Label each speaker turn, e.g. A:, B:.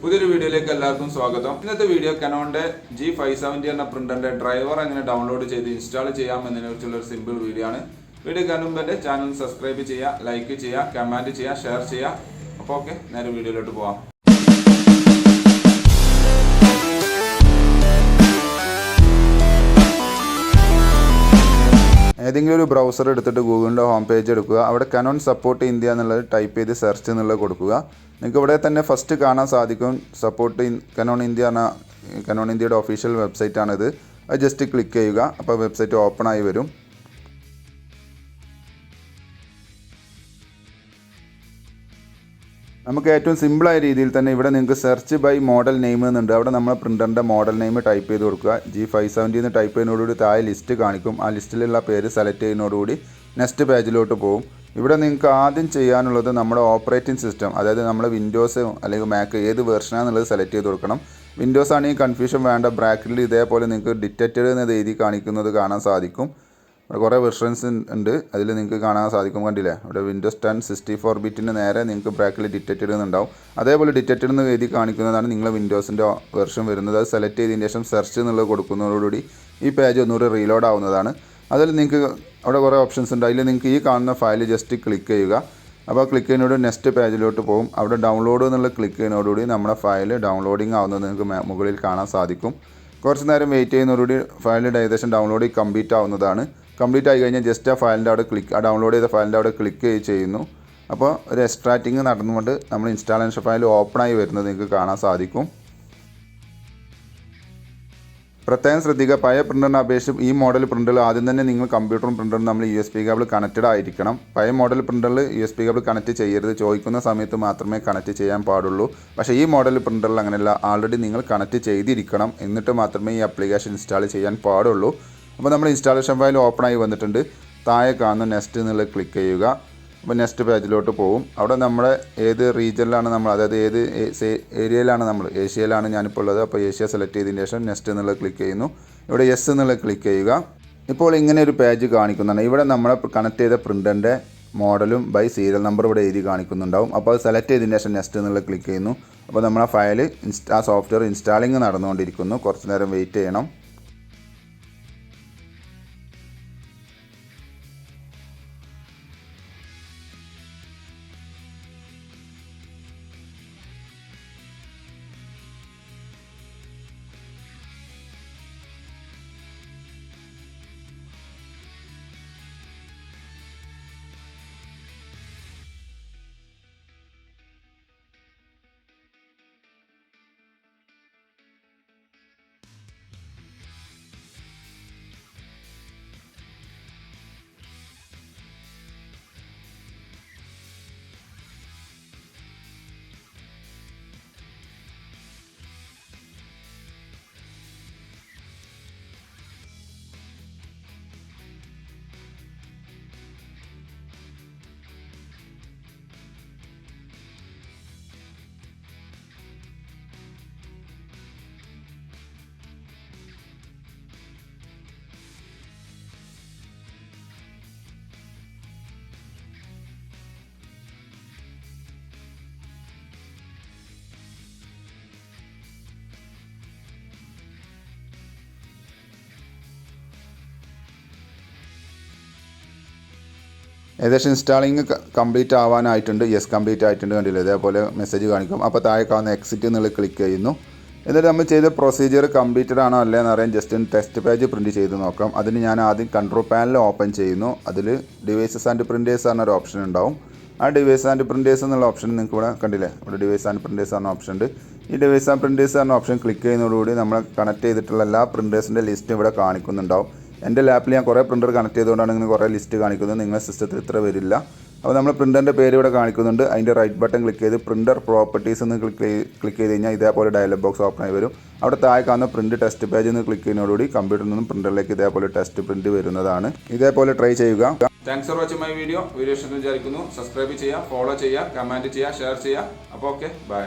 A: പുതിയൊരു വീഡിയോയിലേക്ക് എല്ലാവർക്കും സ്വാഗതം. ഇന്നത്തെ വീഡിയോ Canonന്റെ G570 എന്ന പ്രിന്ററിന്റെ ഡ്രൈവർ എങ്ങനെ ഡൗൺലോഡ് ചെയ്ത് ഇൻസ്റ്റാൾ ചെയ്യാം എന്നതിനെക്കുറിച്ചുള്ള ഒരു സിമ്പിൾ വീഡിയോ ആണ്. വീഡിയോ കാണുമ്പോൾ എൻ്റെ ചാനൽ സബ്സ്ക്രൈബ് ചെയ്യുക, ലൈക്ക് ചെയ്യുക, കമൻറ്റ് ചെയ്യുക, ഷെയർ ചെയ്യുക. അപ്പോൾ ഓക്കെ, നേരെ വീഡിയോയിലോട്ട് പോവാം. ഏതെങ്കിലും ഒരു ബ്രൗസർ എടുത്തിട്ട് ഗൂഗിളിൻ്റെ ഹോം പേജ് എടുക്കുക. അവിടെ Canon സപ്പോർട്ട് ഇന്ത്യ എന്നുള്ളത് ടൈപ്പ് ചെയ്ത് സെർച്ച് എന്നുള്ളത് കൊടുക്കുക. നിങ്ങൾക്ക് ഇവിടെ തന്നെ ഫസ്റ്റ് കാണാൻ സാധിക്കും Canon ഇന്ത്യ എന്ന Canon ഇന്ത്യയുടെ ഒഫീഷ്യൽ വെബ്സൈറ്റാണിത്. അത് ജസ്റ്റ് ക്ലിക്ക് ചെയ്യുക. അപ്പോൾ വെബ്സൈറ്റ് ഓപ്പൺ ആയി വരും. നമുക്ക് ഏറ്റവും സിമ്പിളായ രീതിയിൽ തന്നെ ഇവിടെ നിങ്ങൾക്ക് സെർച്ച് ബൈ മോഡൽ നെയിം എന്നുണ്ട്. അവിടെ നമ്മൾ പ്രിൻ്ററിൻ്റെ മോഡൽ നെയിം ടൈപ്പ് ചെയ്ത് കൊടുക്കുക. G570 എന്ന് ടൈപ്പ് ചെയ്യുന്നതോടുകൂടി താഴെ ലിസ്റ്റ് കാണിക്കും. ആ ലിസ്റ്റിലുള്ള പേര് സെലക്ട് ചെയ്യുന്നതോടുകൂടി നെക്സ്റ്റ് പേജിലോട്ട് പോകും. ഇവിടെ നിങ്ങൾക്ക് ആദ്യം ചെയ്യാനുള്ളത് നമ്മുടെ ഓപ്പറേറ്റിംഗ് സിസ്റ്റം, അതായത് നമ്മൾ വിൻഡോസ് അല്ലെങ്കിൽ മാക്ക് ഏത് വെർഷനാണെന്നുള്ളത് സെലക്ട് ചെയ്ത് കൊടുക്കണം. വിൻഡോസ് ആണെങ്കിൽ കൺഫ്യൂഷൻ വേണ്ട, ബ്രാക്കറ്റിൽ ഇതേപോലെ നിങ്ങൾക്ക് ഡിറ്റക്റ്റഡ് എന്നത് എഴുതി കാണിക്കുന്നത് കാണാൻ സാധിക്കും. ഇവിടെ കുറേ വെർഷൻസ് ഉണ്ട്, അതിൽ നിങ്ങൾക്ക് കാണാൻ സാധിക്കും. കണ്ടില്ലേ, ഇവിടെ വിൻഡോസ് 10 64 ബിറ്റിന് നേരെ നിങ്ങൾക്ക് ബ്രാക്കറ്റിൽ ഡിറ്റക്റ്റഡ് എന്നുണ്ടാവും. അതേപോലെ ഡിറ്റക്റ്റഡ് എന്ന് എഴുതി കാണിക്കുന്നതാണ് നിങ്ങളുടെ വിൻഡോസിൻ്റെ വെർഷൻ വരുന്നത്. അത് സെലക്ട് ചെയ്തതിന് ശേഷം സെർച്ച് എന്നുള്ളത് കൊടുക്കുന്നതോടുകൂടി ഈ പേജ് ഒന്നുകൂടി റീലോഡ് ആവുന്നതാണ്. അതിൽ നിങ്ങൾക്ക് അവിടെ കുറേ ഓപ്ഷൻസ് ഉണ്ട്. അതിൽ നിങ്ങൾക്ക് ഈ കാണുന്ന ഫയൽ ജസ്റ്റ് ക്ലിക്ക് ചെയ്യുക. അപ്പോൾ ക്ലിക്ക് ചെയ്യുന്നതോട് നെക്സ്റ്റ് പേജിലോട്ട് പോകും. അവിടെ ഡൗൺലോഡ് എന്നുള്ള ക്ലിക്ക് ചെയ്യുന്നതോടുകൂടി നമ്മുടെ ഫയൽ ഡൗൺലോഡിങ് ആവുന്നത് നിങ്ങൾക്ക് മുകളിൽ കാണാൻ സാധിക്കും. കുറച്ച് നേരം വെയിറ്റ് ചെയ്യുന്നതോടുകൂടി ഫയലിൻ്റെ ഏകദേശം ഡൗൺലോഡ് കംപ്ലീറ്റ് ആവുന്നതാണ്. കംപ്ലീറ്റ് ആയി കഴിഞ്ഞാൽ ജസ്റ്റ് ആ ഡൗൺലോഡ് ചെയ്ത ഫയലിൻ്റെ അവിടെ ക്ലിക്ക് ചെയ്യുന്നു. അപ്പോൾ ഒരു എക്സ്ട്രാക്റ്റിംഗ് നടന്നുകൊണ്ട് നമ്മൾ ഇൻസ്റ്റാളേഷൻ ഫയൽ ഓപ്പണായി വരുന്നത് നിങ്ങൾക്ക് കാണാൻ സാധിക്കും. പ്രത്യേകം ശ്രദ്ധിക്കുക, പഴയ പ്രിൻ്ററിനെ അപേക്ഷിച്ച് ഈ മോഡൽ പ്രിൻ്ററിൽ ആദ്യം തന്നെ നിങ്ങൾ കമ്പ്യൂട്ടറും പ്രിൻ്ററും നമ്മൾ USB കേബിൾ കണക്റ്റഡ് ആയിരിക്കണം. പഴയ മോഡൽ പ്രിൻ്ററിൽ USB കേബിൾ കണക്റ്റ് ചെയ്യരുത്, ചോദിക്കുന്ന സമയത്ത് മാത്രമേ കണക്റ്റ് ചെയ്യാൻ പാടുള്ളൂ. പക്ഷേ ഈ മോഡൽ പ്രിൻ്ററിൽ അങ്ങനെയല്ല, ആൾറെഡി നിങ്ങൾ കണക്റ്റ് ചെയ്തിരിക്കണം, എന്നിട്ട് മാത്രമേ ഈ ആപ്ലിക്കേഷൻ ഇൻസ്റ്റാൾ ചെയ്യാൻ പാടുള്ളൂ. അപ്പോൾ നമ്മൾ ഇൻസ്റ്റാളേഷൻ ഫയൽ ഓപ്പണായി വന്നിട്ടുണ്ട്. താഴെ കാണുന്ന നെക്സ്റ്റ് എന്നുള്ളത് ക്ലിക്ക് ചെയ്യുക. അപ്പോൾ നെക്സ്റ്റ് പേജിലോട്ട് പോകും. അവിടെ നമ്മുടെ ഏത് റീജിയനിലാണ് നമ്മൾ, അതായത് ഏത് ഏരിയയിലാണ് നമ്മൾ, ഏഷ്യയിലാണ് ഞാനിപ്പോൾ ഉള്ളത്. അപ്പോൾ ഏഷ്യ സെലക്ട് ചെയ്തതിന് ശേഷം നെക്സ്റ്റ് എന്നുള്ളത് ക്ലിക്ക് ചെയ്യുന്നു. ഇവിടെ യെസ് എന്നുള്ളത് ക്ലിക്ക് ചെയ്യുക. ഇപ്പോൾ ഇങ്ങനെ ഒരു പേജ് കാണിക്കുന്നതാണ്. ഇവിടെ നമ്മൾ കണക്ട് ചെയ്ത പ്രിൻ്ററിൻ്റെ മോഡലും ബൈ സീരിയൽ നമ്പർ ഇവിടെ എഴുതി കാണിക്കുന്നുണ്ടാവും. അപ്പോൾ അത് സെലക്ട് ചെയ്തതിന് ശേഷം നെക്സ്റ്റ് എന്നുള്ളത് ക്ലിക്ക് ചെയ്യുന്നു. അപ്പോൾ നമ്മളെ ഫയൽ ആ സോഫ്റ്റ്വെയർ ഇൻസ്റ്റാളിങ് നടന്നുകൊണ്ടിരിക്കുന്നു. കുറച്ച് നേരം വെയിറ്റ് ചെയ്യണം. ഏകദേശം ഇൻസ്റ്റാളിങ് കംപ്ലീറ്റ് ആവാനായിട്ടുണ്ട്. യെസ് കംപ്ലീറ്റ് ആയിട്ടുണ്ട്, കണ്ടില്ല, ഇതേപോലെ മെസ്സേജ് കാണിക്കും. അപ്പോൾ താഴെ കാണുന്ന എക്സിറ്റ് എന്നുള്ളത് ക്ലിക്ക് ചെയ്യുന്നു. എന്നിട്ട് നമ്മൾ ചെയ്ത പ്രൊസീജിയർ കംപ്ലീറ്റഡ് ആണോ അല്ലേ എന്ന് അറിയാൻ ജസ്റ്റ് ഒന്ന് ടെസ്റ്റ് പേജ് പ്രിൻറ്റ് ചെയ്ത് നോക്കാം. അതിന് ഞാൻ ആദ്യം കൺട്രോൾ പാനൽ ഓപ്പൺ ചെയ്യുന്നു. അതിൽ ഡിവൈസസ് ആൻഡ് പ്രിൻറ്റേഴ്സ് എന്നൊരു ഓപ്ഷൻ ഉണ്ടാവും. ആ ഡിവൈസ് ആൻഡ് പ്രിൻറ്റേഴ്സ് എന്നുള്ള ഓപ്ഷൻ നിങ്ങൾക്ക് ഇവിടെ കണ്ടില്ലേ, ഇവിടെ ഡിവൈസ് ആൻഡ് പ്രിൻറ്റേഴ്സ് എന്ന ഓപ്ഷൻ ഉണ്ട്. ഈ ഡിവൈസ് ആൻഡ് പ്രിൻറ്റേഴ്സ് എന്ന ഓപ്ഷൻ ക്ലിക്ക് ചെയ്യുന്നതോടുകൂടി നമ്മൾ കണക്ട് ചെയ്തിട്ടുള്ള എല്ലാ പ്രിൻറ്റേഴ്സിൻ്റെ ലിസ്റ്റ് ഇവിടെ കാണിക്കുന്നുണ്ടാവും. എൻ്റെ ലാപ്പിൽ ഞാൻ കുറേ പ്രിൻ്റർ കണക്ട് ചെയ്തുകൊണ്ടാണ് ഇങ്ങനെ കുറേ ലിസ്റ്റ് കാണിക്കുന്നത്. നിങ്ങളുടെ സിസ്റ്റത്തിൽ ഇത്ര വരില്ല. അപ്പോൾ നമ്മൾ പ്രിൻ്ററിൻ്റെ പേര് ഇവിടെ കാണിക്കുന്നുണ്ട്. അതിൻ്റെ റൈറ്റ് ബട്ടൺ ക്ലിക്ക് ചെയ്ത് പ്രിൻ്റർ പ്രോപ്പർട്ടീസ് എന്ന് ക്ലിക്ക് ചെയ്ത് കഴിഞ്ഞാൽ ഇതേപോലെ ഡയലോഗ് ബോക്സ് ഓപ്പൺ ആയി വരും. അവിടെ താഴെ കാണുന്ന പ്രിൻറ്റ് ടെസ്റ്റ് പേജ് എന്ന് ക്ലിക്ക് ചെയ്യുന്നതോടുകൂടി കമ്പ്യൂട്ടറിൽ നിന്നും പ്രിൻ്ററിലേക്ക് ഇതേപോലെ ടെസ്റ്റ് പ്രിൻറ്റ് വരുന്നതാണ്. ഇതേപോലെ ട്രൈ ചെയ്യുക. Thanks for watching my video ഇഷ്ടമെന്ന് വിചാരിക്കുന്നു. സബ്സ്ക്രൈബ് ചെയ്യുക, ഫോളോ ചെയ്യുക, കമൻറ്റ് ചെയ്യുക, ഷെയർ ചെയ്യുക. അപ്പോൾ ഓക്കെ, ബൈ.